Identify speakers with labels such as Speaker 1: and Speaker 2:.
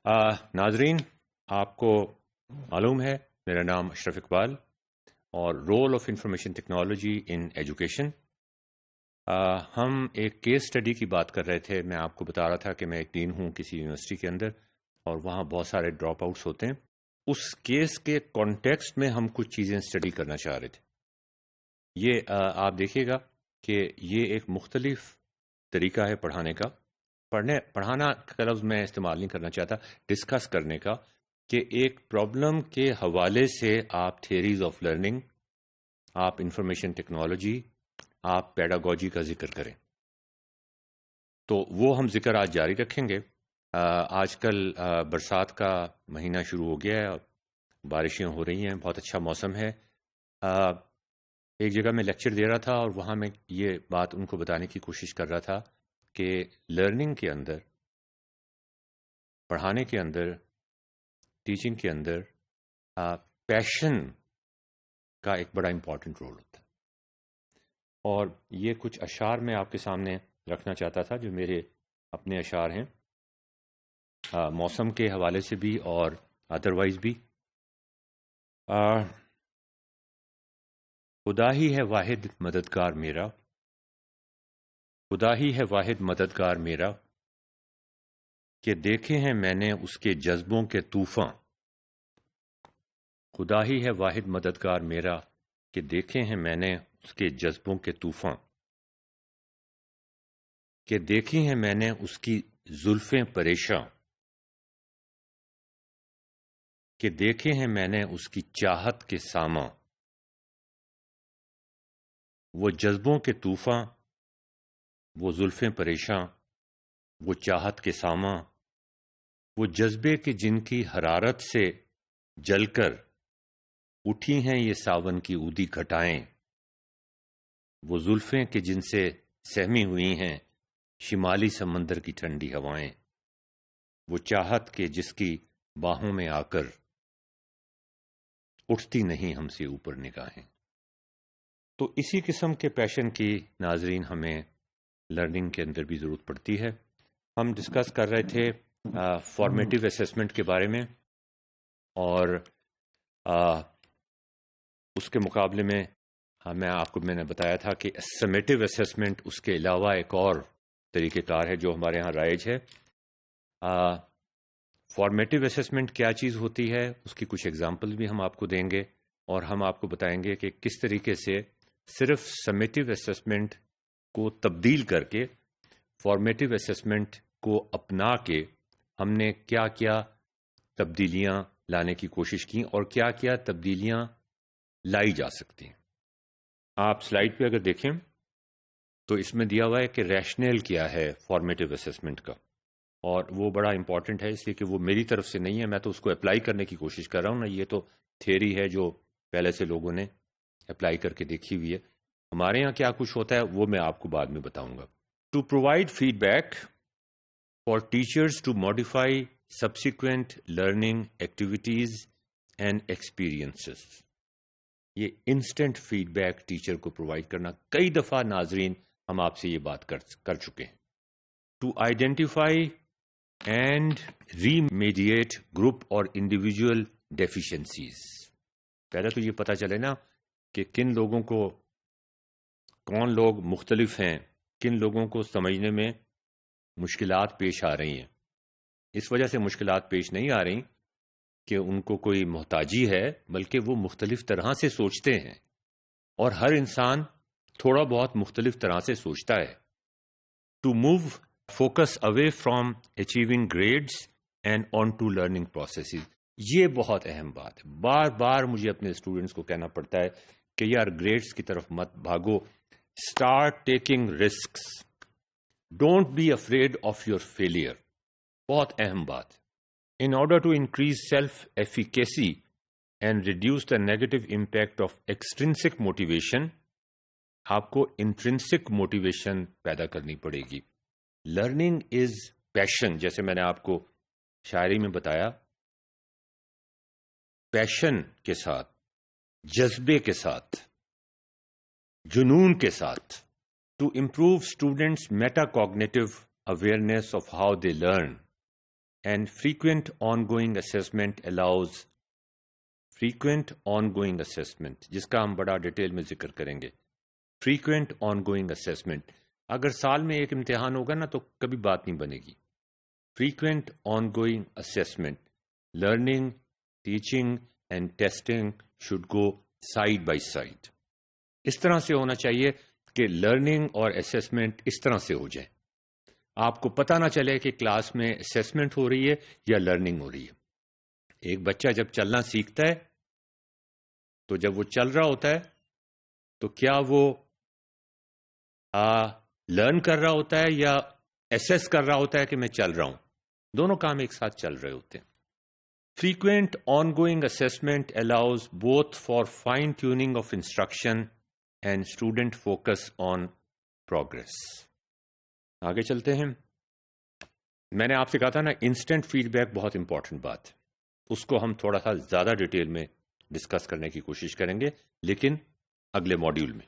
Speaker 1: ناظرین، آپ کو معلوم ہے میرا نام اشرف اقبال اور role of information technology in education. ہم ایک کیس اسٹڈی کی بات کر رہے تھے. میں آپ کو بتا رہا تھا کہ میں ایک ڈین ہوں کسی یونیورسٹی کے اندر اور وہاں بہت سارے ڈراپ آؤٹس ہوتے ہیں. اس کیس کے کانٹیکسٹ میں ہم کچھ چیزیں اسٹڈی کرنا چاہ رہے تھے. یہ آپ دیکھیے گا کہ یہ ایک مختلف طریقہ ہے پڑھانے کا. پڑھانا کا لفظ میں استعمال نہیں کرنا چاہتا، ڈسکس کرنے کا، کہ ایک پرابلم کے حوالے سے آپ تھیریز آف لرننگ، آپ انفارمیشن ٹیکنالوجی، آپ پیڈاگوجی کا ذکر کریں. تو وہ ہم ذکر آج جاری رکھیں گے. آج کل برسات کا مہینہ شروع ہو گیا ہے، بارشیں ہو رہی ہیں، بہت اچھا موسم ہے. ایک جگہ میں لیکچر دے رہا تھا اور وہاں میں یہ بات ان کو بتانے کی کوشش کر رہا تھا کہ لرننگ کے اندر، پڑھانے کے اندر، ٹیچنگ کے اندر پیشن کا ایک بڑا امپورٹنٹ رول ہوتا ہے. اور یہ کچھ اشعار میں آپ کے سامنے رکھنا چاہتا تھا جو میرے اپنے اشعار ہیں، موسم کے حوالے سے بھی اور ادروائز بھی. خدا ہی ہے واحد مددگار میرا، خدا ہی ہے واحد مددگار میرا، کہ دیکھے ہیں میں نے اس کے جذبوں کے طوفاں. خدا ہی ہے واحد مددگار میرا، کہ دیکھے ہیں میں نے اس کے جذبوں کے طوفاں. کہ دیکھی ہیں میں نے اس کی زلفیں پریشاں، کہ دیکھے ہیں میں نے اس کی چاہت کے ساماں. وہ جذبوں کے طوفاں، وہ زلفیں پریشاں، وہ چاہت کے ساماں، وہ جذبے کے جن کی حرارت سے جل کر اٹھی ہیں یہ ساون کی اودی گھٹائیں. وہ زلفیں کہ جن سے سہمی ہوئی ہیں شمالی سمندر کی ٹھنڈی ہوائیں. وہ چاہت کہ جس کی باہوں میں آ کر اٹھتی نہیں ہم سے اوپر نگاہیں. تو اسی قسم کے پیشن کی ناظرین ہمیں لرننگ کے اندر بھی ضرورت پڑتی ہے. ہم ڈسکس کر رہے تھے فارمیٹیو اسیسمنٹ کے بارے میں، اور اس کے مقابلے میں میں نے بتایا تھا کہ سمیٹیو اسیسمنٹ اس کے علاوہ ایک اور طریقہ کار ہے جو ہمارے ہاں رائج ہے. فارمیٹیو اسیسمنٹ کیا چیز ہوتی ہے، اس کی کچھ ایگزامپل بھی ہم آپ کو دیں گے، اور ہم آپ کو بتائیں گے کہ کس طریقے سے صرف سمیٹیو اسیسمنٹ کو تبدیل کر کے فارمیٹیو اسیسمنٹ کو اپنا کے ہم نے کیا کیا تبدیلیاں لانے کی کوشش کی اور کیا کیا تبدیلیاں لائی جا سکتی ہیں. آپ سلائیڈ پہ اگر دیکھیں تو اس میں دیا ہوا ہے کہ ریشنل کیا ہے فارمیٹیو اسیسمنٹ کا، اور وہ بڑا امپورٹنٹ ہے اس لیے کہ وہ میری طرف سے نہیں ہے، میں تو اس کو اپلائی کرنے کی کوشش کر رہا ہوں نا. یہ تو تھیوری ہے جو پہلے سے لوگوں نے اپلائی کر کے دیکھی ہوئی ہے. ہمارے ہاں کیا کچھ ہوتا ہے وہ میں آپ کو بعد میں بتاؤں گا. To provide feedback for teachers to modify subsequent learning activities and experiences. یہ انسٹنٹ فیڈ بیک ٹیچر کو پرووائڈ کرنا. کئی دفعہ ناظرین ہم آپ سے یہ بات کر چکے ہیں. ٹو آئیڈینٹیفائی اینڈ ریمیڈیٹ گروپ اور انڈیویجول ڈیفیشنسیز. پہلے تو یہ پتہ چلے نا کہ کن لوگوں کو، کون لوگ مختلف ہیں، کن لوگوں کو سمجھنے میں مشکلات پیش آ رہی ہیں. اس وجہ سے مشکلات پیش نہیں آ رہی کہ ان کو کوئی محتاجی ہے، بلکہ وہ مختلف طرح سے سوچتے ہیں، اور ہر انسان تھوڑا بہت مختلف طرح سے سوچتا ہے. To move focus away from achieving grades and on to learning processes. یہ بہت اہم بات ہے. بار بار مجھے اپنے اسٹوڈنٹس کو کہنا پڑتا ہے کہ یار گریڈس کی طرف مت بھاگو، start taking risks, don't be afraid of your failure. بہت اہم بات. In order to increase self-efficacy and reduce the negative impact of extrinsic motivation, آپ کو intrinsic motivation پیدا کرنی پڑے گی. Learning is passion. جیسے میں نے آپ کو شاعری میں بتایا، پیشن کے ساتھ، جذبے کے ساتھ، جنون کے ساتھ. To improve students' metacognitive awareness of how they learn. And frequent ongoing assessment allows frequent ongoing assessment, جس کا ہم بڑا ڈیٹیل میں ذکر کریں گے. فریکوینٹ آن گوئنگ اسیسمنٹ، اگر سال میں ایک امتحان ہوگا نا تو کبھی بات نہیں بنے گی. Frequent ongoing assessment, learning, teaching and testing should go side by side. اس طرح سے ہونا چاہیے کہ لرننگ اور اسیسمنٹ اس طرح سے ہو جائے، آپ کو پتہ نہ چلے کہ کلاس میں اسیسمنٹ ہو رہی ہے یا لرننگ ہو رہی ہے. ایک بچہ جب چلنا سیکھتا ہے تو جب وہ چل رہا ہوتا ہے تو کیا وہ لرن کر رہا ہوتا ہے یا ایسیس کر رہا ہوتا ہے کہ میں چل رہا ہوں؟ دونوں کام ایک ساتھ چل رہے ہوتے ہیں. Frequent ongoing assessment allows both for fine tuning of instruction and student focus on progress. آگے چلتے ہیں. میں نے آپ سے کہا تھا نا انسٹنٹ فیڈ بیک بہت امپورٹنٹ بات ہے، اس کو ہم تھوڑا سا زیادہ ڈیٹیل میں ڈسکس کرنے کی کوشش کریں گے لیکن اگلے ماڈیول میں.